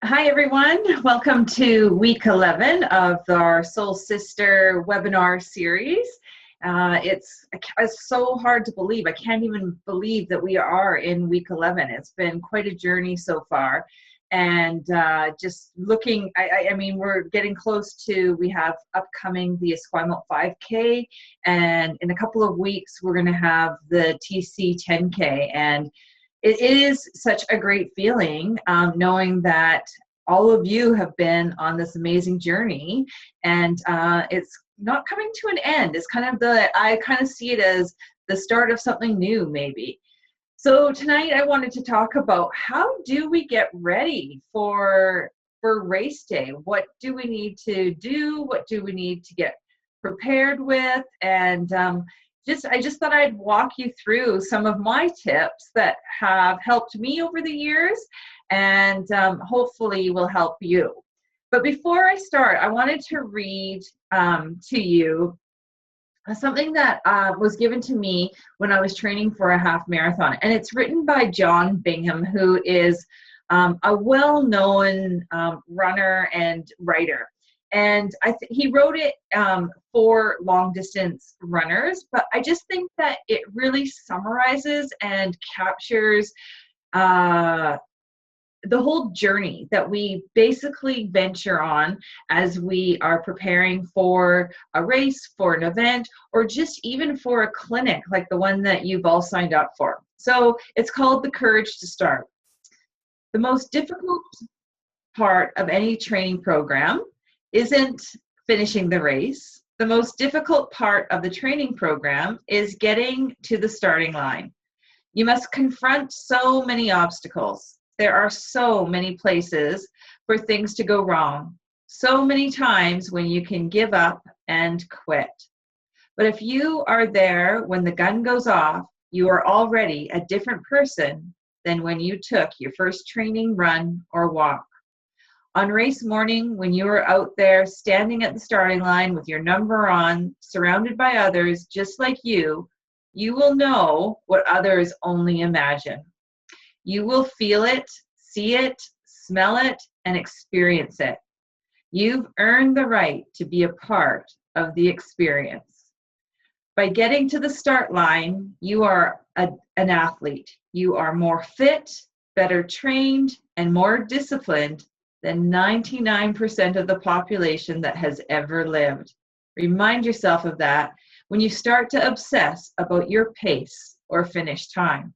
Hi, everyone. Welcome to week 11 of our Soul Sister webinar series. It's so hard to believe. I can't even believe that we are in week 11. It's been quite a journey so far. And just looking, I mean, we're getting close to, we have upcoming the Esquimalt 5K. And in a couple of weeks, we're going to have the TC 10K. And it is such a great feeling knowing that all of you have been on this amazing journey, and it's not coming to an end. It's kind of I kind of see it as the start of something new, maybe. So tonight I wanted to talk about how do we get ready for race day? What do we need to do? What do we need to get prepared with? And I just thought I'd walk you through some of my tips that have helped me over the years and hopefully will help you. But before I start, I wanted to read to you something that was given to me when I was training for a half marathon. And it's written by John Bingham, who is a well-known runner and writer. And he wrote it for long distance runners, but I just think that it really summarizes and captures the whole journey that we basically venture on as we are preparing for a race, for an event, or just even for a clinic like the one that you've all signed up for. So it's called The Courage to Start. The most difficult part of any training program isn't finishing the race. The most difficult part of the training program is getting to the starting line. You must confront so many obstacles. There are so many places for things to go wrong, so many times when you can give up and quit. But if you are there when the gun goes off, you are already a different person than when you took your first training run or walk. On race morning, when you are out there standing at the starting line with your number on, surrounded by others just like you will know what others only imagine. You will feel it, see it, smell it, and experience it. You've earned the right to be a part of the experience. By getting to the start line, you are an athlete. You are more fit, better trained, and more disciplined than 99% of the population that has ever lived. Remind yourself of that when you start to obsess about your pace or finish time.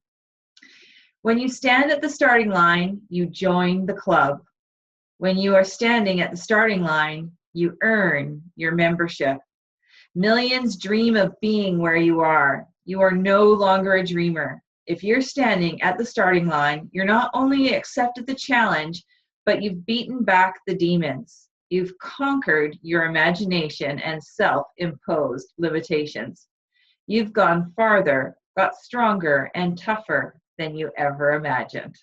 When you stand at the starting line, you join the club. When you are standing at the starting line, you earn your membership. Millions dream of being where you are. You are no longer a dreamer. If you're standing at the starting line, you're not only accepted the challenge, but you've beaten back the demons. You've conquered your imagination and self-imposed limitations. You've gone farther, got stronger and tougher than you ever imagined.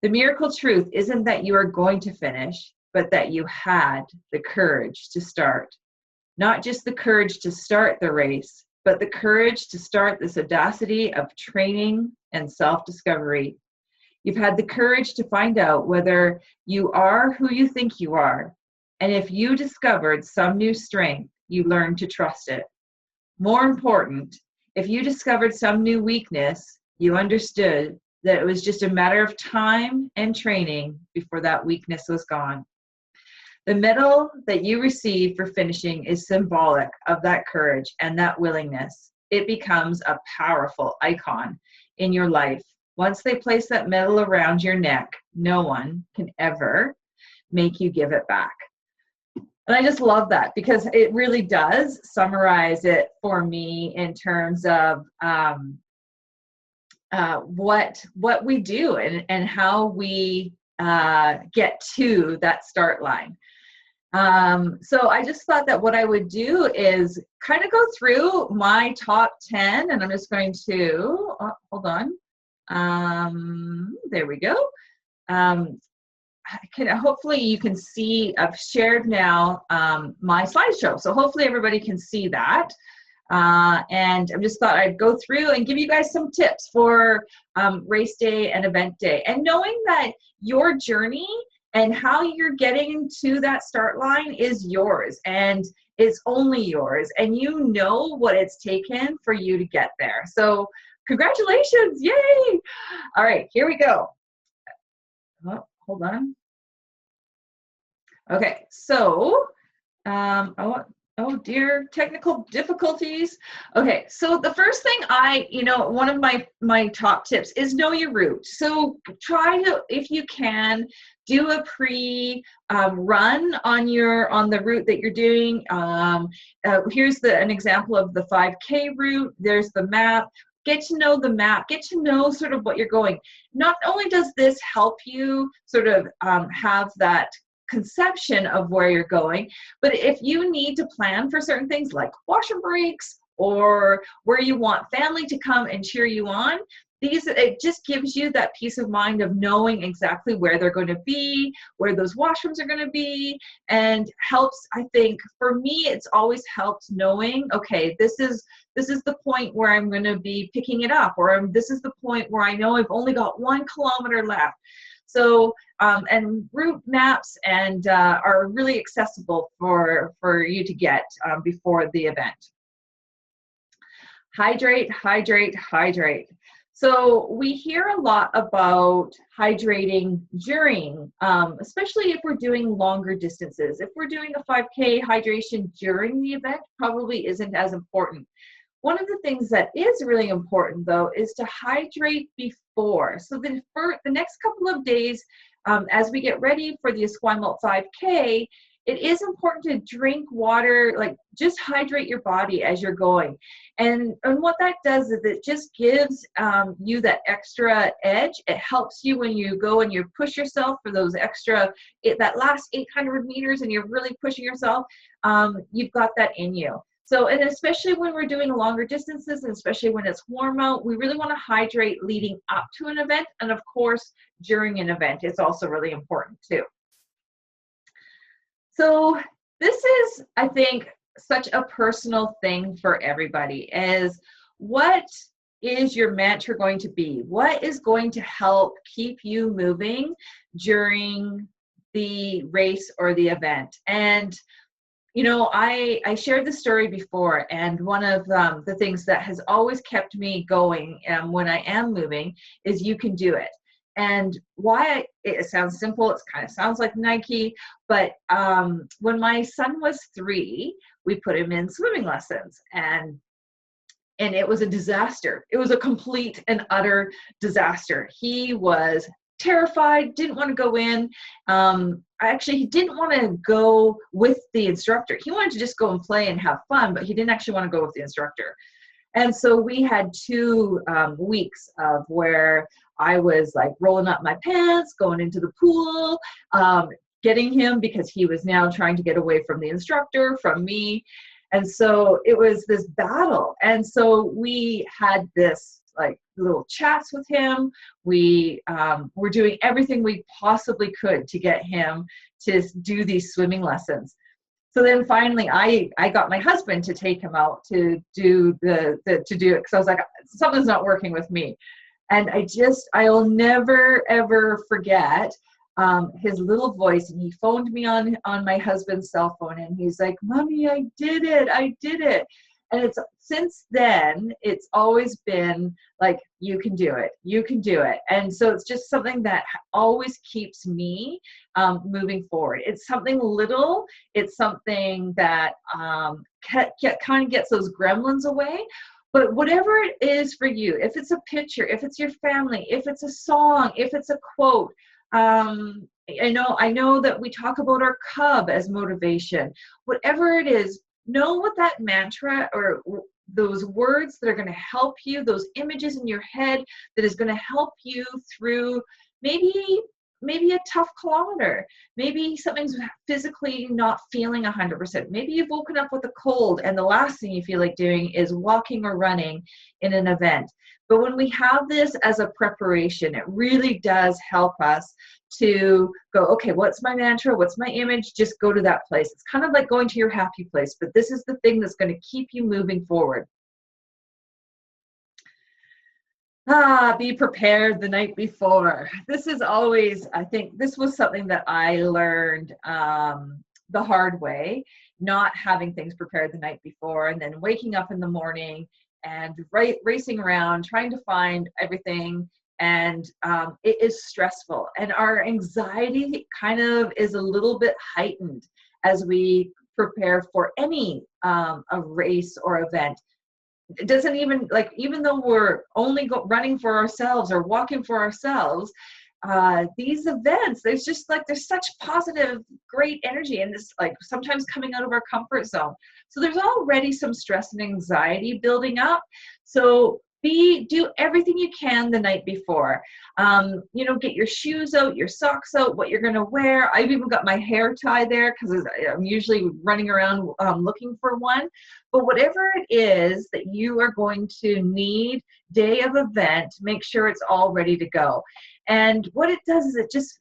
The miracle truth isn't that you are going to finish, but that you had the courage to start. Not just the courage to start the race, but the courage to start this audacity of training and self-discovery. You've had the courage to find out whether you are who you think you are. And if you discovered some new strength, you learned to trust it. More important, if you discovered some new weakness, you understood that it was just a matter of time and training before that weakness was gone. The medal that you receive for finishing is symbolic of that courage and that willingness. It becomes a powerful icon in your life. Once they place that medal around your neck, no one can ever make you give it back. And I just love that because it really does summarize it for me in terms of what we do and how we get to that start line. So I just thought that what I would do is kind of go through my top 10, and I'm just going to, hold on. There we go. Hopefully you can see, I've shared now my slideshow. So hopefully everybody can see that. And I just thought I'd go through and give you guys some tips for race day and event day. And knowing that your journey And how you're getting to that start line is yours, and it's only yours. And you know what it's taken for you to get there. So congratulations, yay. All right, here we go. Oh, hold on. Okay, so oh dear, technical difficulties. Okay, so the first thing one of my top tips is know your route. So try to, if you can, do a run on the route that you're doing. Here's an example of the 5K route. There's the map. Get to know the map, get to know sort of what you're going. Not only does this help you sort of have that conception of where you're going, but if you need to plan for certain things like washroom breaks or where you want family to come and cheer you on, it just gives you that peace of mind of knowing exactly where they're going to be, where those washrooms are going to be, and helps. I think for me, it's always helped knowing, okay, this is the point where I'm going to be picking it up, or this is the point where I know I've only got 1 kilometer left. So, and route maps are really accessible for you to get before the event. Hydrate, hydrate, hydrate. So we hear a lot about hydrating during, especially if we're doing longer distances. If we're doing a 5K, hydration during the event probably isn't as important. One of the things that is really important, though, is to hydrate before. So for the next couple of days, as we get ready for the Esquimalt 5K, it is important to drink water, like just hydrate your body as you're going. And what that does is it just gives you that extra edge. It helps you when you go and you push yourself for those that last 800 meters and you're really pushing yourself, you've got that in you. So, and especially when we're doing longer distances, and especially when it's warm out, we really want to hydrate leading up to an event. And of course, during an event, it's also really important too. So this is, I think, such a personal thing for everybody, is what is your mantra going to be? What is going to help keep you moving during the race or the event? And you know, I shared the story before, and one of the things that has always kept me going when I am moving is you can do it. And it sounds simple, it kind of sounds like Nike, but when my son was 3, we put him in swimming lessons, and it was a disaster. It was a complete and utter disaster. He was terrified, didn't want to go in. Actually, he didn't want to go with the instructor. He wanted to just go and play and have fun, but he didn't actually want to go with the instructor. And so we had 2 weeks of where I was like rolling up my pants, going into the pool, getting him, because he was now trying to get away from the instructor, from me. And so it was this battle. And so we had this like little chats with him. We were doing everything we possibly could to get him to do these swimming lessons. So then finally I got my husband to take him out to do it, because I was like, something's not working with me. And I'll never ever forget his little voice. And he phoned me on my husband's cell phone, and he's like, "Mommy, I did it." And since then, it's always been like, you can do it, you can do it. And so it's just something that always keeps me moving forward. It's something little, it's something that kind of gets those gremlins away. But whatever it is for you, if it's a picture, if it's your family, if it's a song, if it's a quote, I know that we talk about our cub as motivation. Whatever it is, know what that mantra or those words that are going to help you, those images in your head that is going to help you through maybe a tough kilometer. Maybe something's physically not feeling 100%. Maybe you've woken up with a cold and the last thing you feel like doing is walking or running in an event. But when we have this as a preparation, it really does help us to go, okay, what's my mantra? What's my image? Just go to that place. It's kind of like going to your happy place, but this is the thing that's going to keep you moving forward. Be prepared the night before. This is always, I think this was something that I learned the hard way, not having things prepared the night before and then waking up in the morning and racing around trying to find everything. And it is stressful. And our anxiety kind of is a little bit heightened as we prepare for any a race or event. It doesn't even, like, even though we're only running for ourselves or walking for ourselves, these events, there's such positive, great energy, and this, like, sometimes coming out of our comfort zone. So there's already some stress and anxiety building up. So do everything you can the night before. Get your shoes out, your socks out, what you're going to wear. I've even got my hair tie there because I'm usually running around looking for one. But whatever it is that you are going to need day of event, make sure it's all ready to go. And what it does is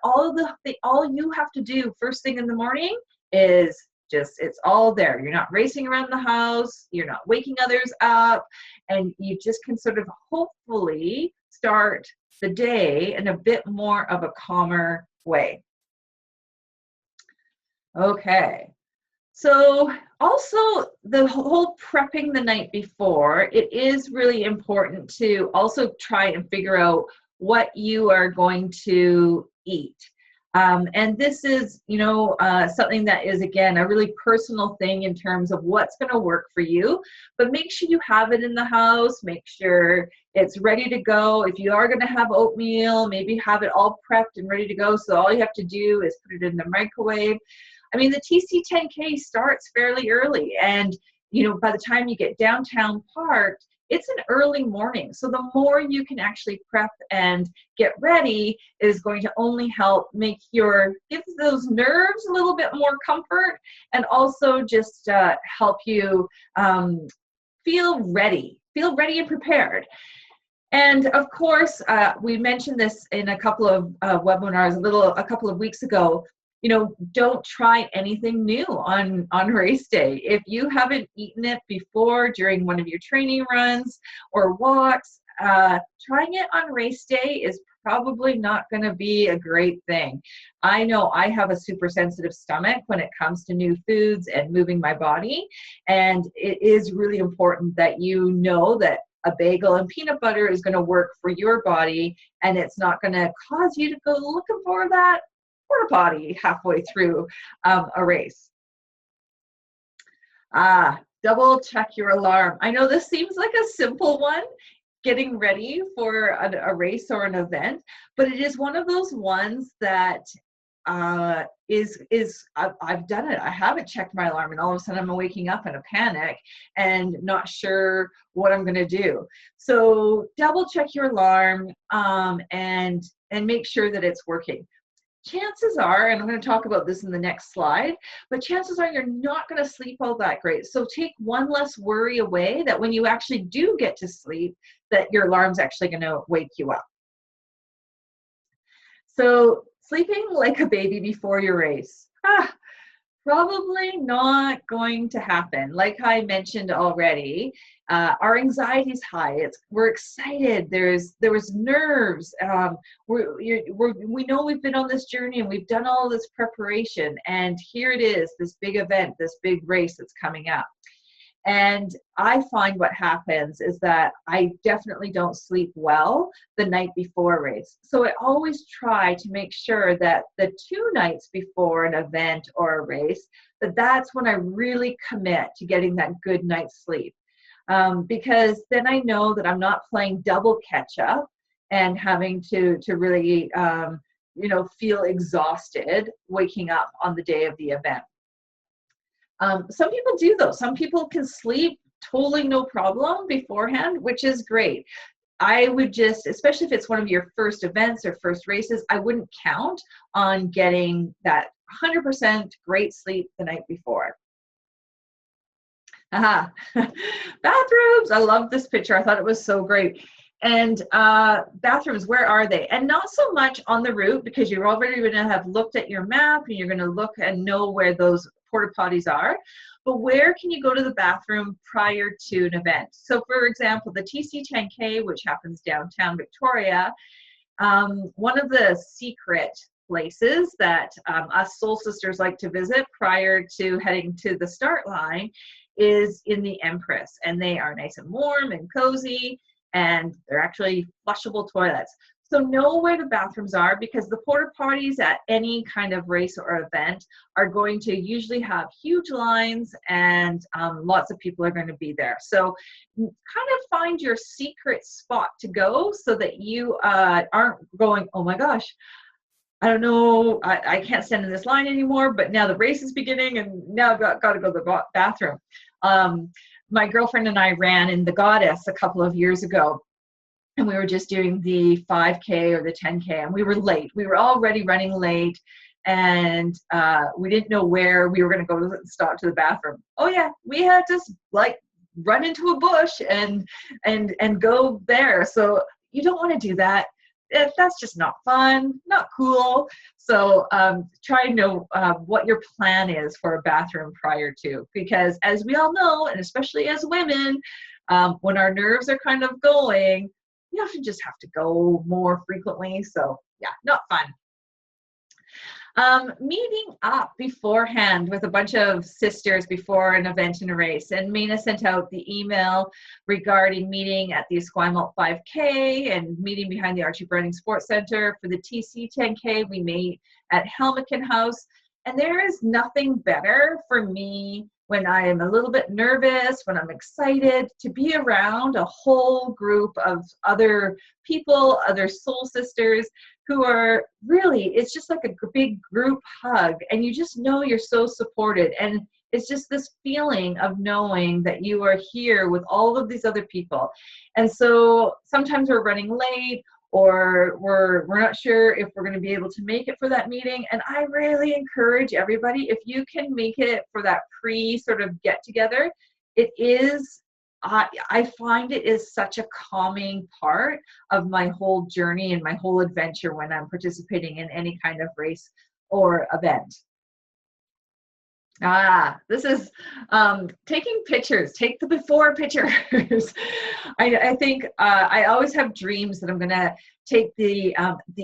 all you have to do first thing in the morning is it's all there. You're not racing around the house, you're not waking others up, and you just can sort of hopefully start the day in a bit more of a calmer way. Okay. So also the whole prepping the night before, it is really important to also try and figure out what you are going to eat. And this is, something that is, again, a really personal thing in terms of what's going to work for you. But make sure you have it in the house. Make sure it's ready to go. If you are going to have oatmeal, maybe have it all prepped and ready to go. So all you have to do is put it in the microwave. I mean, the TC10K starts fairly early. And, by the time you get downtown parked, it's an early morning. So the more you can actually prep and get ready is going to only help give those nerves a little bit more comfort, and also just help you feel ready and prepared. And of course, we mentioned this in a couple of webinars a couple of weeks ago. Don't try anything new on race day. If you haven't eaten it before during one of your training runs or walks, trying it on race day is probably not going to be a great thing. I know I have a super sensitive stomach when it comes to new foods and moving my body, and it is really important that you know that a bagel and peanut butter is going to work for your body, and it's not going to cause you to go looking for that porta potty halfway through a race. Double check your alarm. I know this seems like a simple one, getting ready for a race or an event, but it is one of those ones that I've done it. I haven't checked my alarm, and all of a sudden I'm waking up in a panic and not sure what I'm going to do. So double check your alarm and make sure that it's working. Chances are, and I'm going to talk about this in the next slide, but chances are you're not going to sleep all that great. So take one less worry away, that when you actually do get to sleep, that your alarm's actually going to wake you up. So sleeping like a baby before your race. Probably not going to happen. Like I mentioned already, our anxiety is high. We're excited. There was nerves. We know we've been on this journey and we've done all this preparation. And here it is, this big event, this big race that's coming up. And I find what happens is that I definitely don't sleep well the night before a race. So I always try to make sure that the 2 nights before an event or a race, that's when I really commit to getting that good night's sleep. Because then I know that I'm not playing double catch up and having to really, feel exhausted waking up on the day of the event. Some people do, though. Some people can sleep totally no problem beforehand, which is great. I would just, especially if it's one of your first events or first races, I wouldn't count on getting that 100% great sleep the night before. Bathrooms. I love this picture. I thought it was so great. And bathrooms, where are they? And not so much on the route, because you're already going to have looked at your map and you're going to look and know where those porta potties are. But where can you go to the bathroom prior to an event? So for example, the TC10K, which happens downtown Victoria, one of the secret places that us Soul Sisters like to visit prior to heading to the start line is in the Empress, and they are nice and warm and cozy, and they're actually flushable toilets. So know where the bathrooms are, because the porta potties at any kind of race or event are going to usually have huge lines, and lots of people are going to be there. So kind of find your secret spot to go so that you aren't going, oh my gosh, I don't know, I can't stand in this line anymore, but now the race is beginning and now I've got to go to the bathroom. My girlfriend and I ran in the Goddess a couple of years ago, and we were just doing the 5K or the 10K, and we were late. We were already running late, and we didn't know where we were going to go to stop to the bathroom. Oh yeah, we had to like run into a bush and go there. So you don't want to do that. That's just not fun, not cool. So try to know what your plan is for a bathroom prior to, because as we all know, and especially as women, when our nerves are kind of going, you just have to go more frequently. So yeah, not fun. Meeting up beforehand with a bunch of sisters before an event and a race. And Mina sent out the email regarding meeting at the Esquimalt 5K and meeting behind the Archie Browning Sports Center. For the TC 10K, we meet at Helmicken House. And there is nothing better for me when I am a little bit nervous, when I'm excited, to be around a whole group of other people, other soul sisters who are really, it's just like a big group hug, and you just know you're so supported. And it's just this feeling of knowing that you are here with all of these other people. And so sometimes we're running late, or we're not sure if we're going to be able to make it for that meeting. And I really encourage everybody, if you can make it for that sort of get together, it is, I find it is such a calming part of my whole journey and my whole adventure when I'm participating in any kind of race or event. This is taking pictures. Take the before pictures. I think I always have dreams that I'm going to take the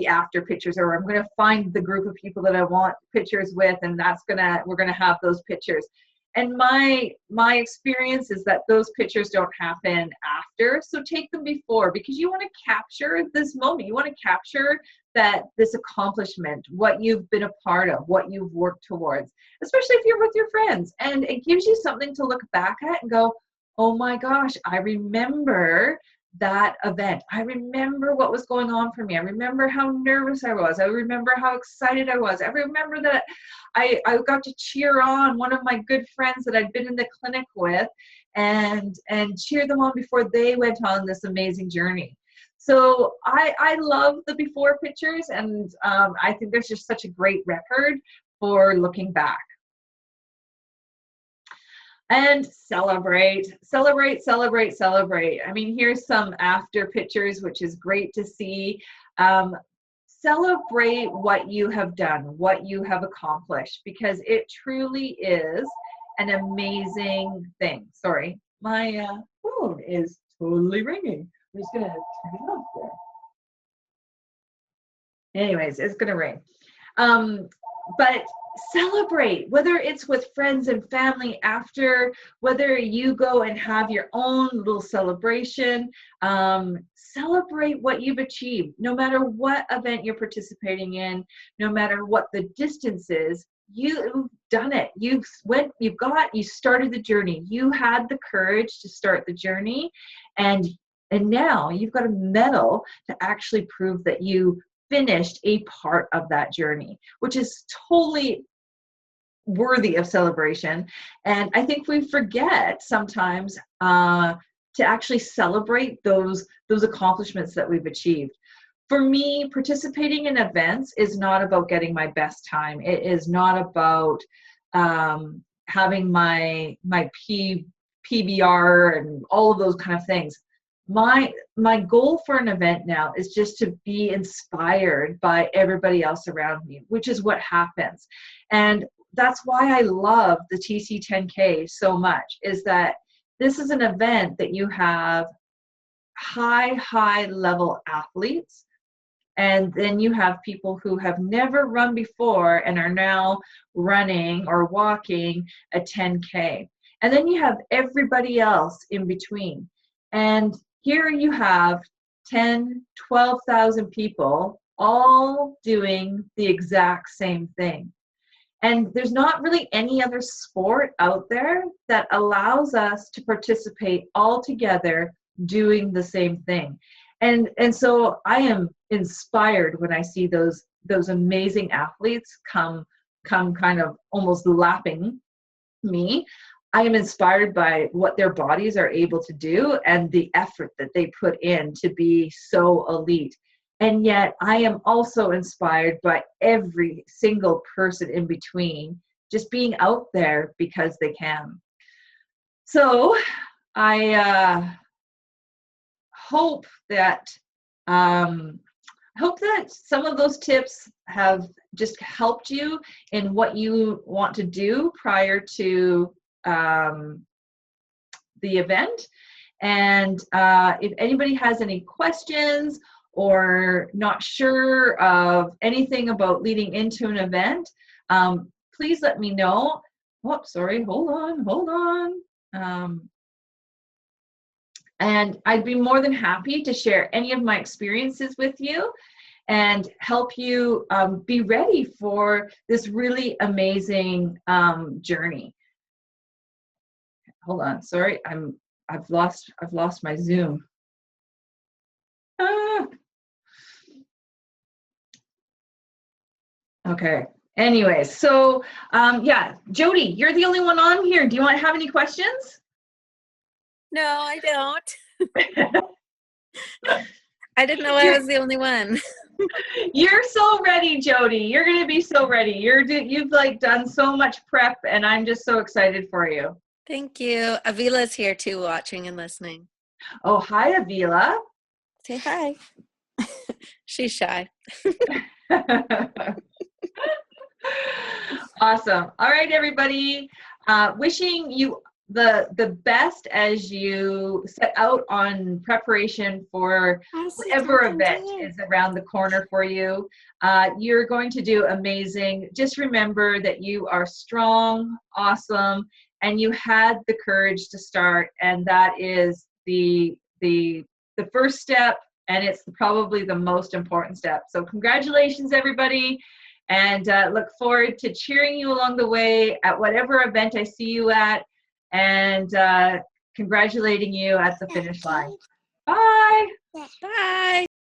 after pictures, or I'm going to find the group of people that I want pictures with, and we're going to have those pictures. And my experience is that those pictures don't happen after, so take them before, because you want to capture this moment. You want to capture this accomplishment, what you've been a part of, what you've worked towards, especially if you're with your friends. And it gives you something to look back at and go, oh my gosh, I remember that event. I remember what was going on for me. I remember how nervous I was. I remember how excited I was. I remember that I got to cheer on one of my good friends that I'd been in the clinic with and cheer them on before they went on this amazing journey. So I love the before pictures, and I think there's just such a great record for looking back. And celebrate. I mean, here's some after pictures, which is great to see. Celebrate what you have done, what you have accomplished, because it truly is an amazing thing. Sorry, my phone is totally ringing. I'm just gonna turn it off there. Anyways, it's gonna ring. But celebrate, whether it's with friends and family after, whether you go and have your own little celebration. Celebrate what you've achieved, no matter what event you're participating in, no matter what the distance is. You've done it. You started the journey. You had the courage to start the journey, and now you've got a medal to actually prove that you finished a part of that journey, which is totally worthy of celebration. And I think we forget sometimes to actually celebrate those accomplishments that we've achieved. For me, participating in events is not about getting my best time. It is not about having my PBR and all of those kind of things. My goal for an event now is just to be inspired by everybody else around me, which is what happens. And that's why I love the TC 10K so much, is that this is an event that you have high level athletes, and then you have people who have never run before and are now running or walking a 10K. And then you have everybody else in between. And here you have 10, 12,000 people all doing the exact same thing. And there's not really any other sport out there that allows us to participate all together doing the same thing. And so I am inspired when I see those amazing athletes come kind of almost lapping me. I am inspired by what their bodies are able to do and the effort that they put in to be so elite. And yet I am also inspired by every single person in between just being out there because they can. So I hope that some of those tips have just helped you in what you want to do prior to the event. And if anybody has any questions or not sure of anything about leading into an event, please let me know. Oh, sorry, hold on. And I'd be more than happy to share any of my experiences with you and help you be ready for this really amazing journey. Hold on, sorry, I've lost my Zoom. Okay. Anyways, so yeah, Jody, you're the only one on here. Do you want to have any questions? No, I don't. I didn't know I was the only one. You're so ready, Jody. You're going to be so ready. You've like done so much prep, and I'm just so excited for you. Thank you. Avila's here too, watching and listening. Oh, hi, Avila. Say hi. She's shy. Awesome. All right, everybody. Wishing you the best as you set out on preparation for whatever event is around the corner for you. You're going to do amazing. Just remember that you are strong, awesome, and you had the courage to start, and that is the first step, and it's probably the most important step. So congratulations, everybody. And look forward to cheering you along the way at whatever event I see you at, and congratulating you at the finish line. Bye. Bye.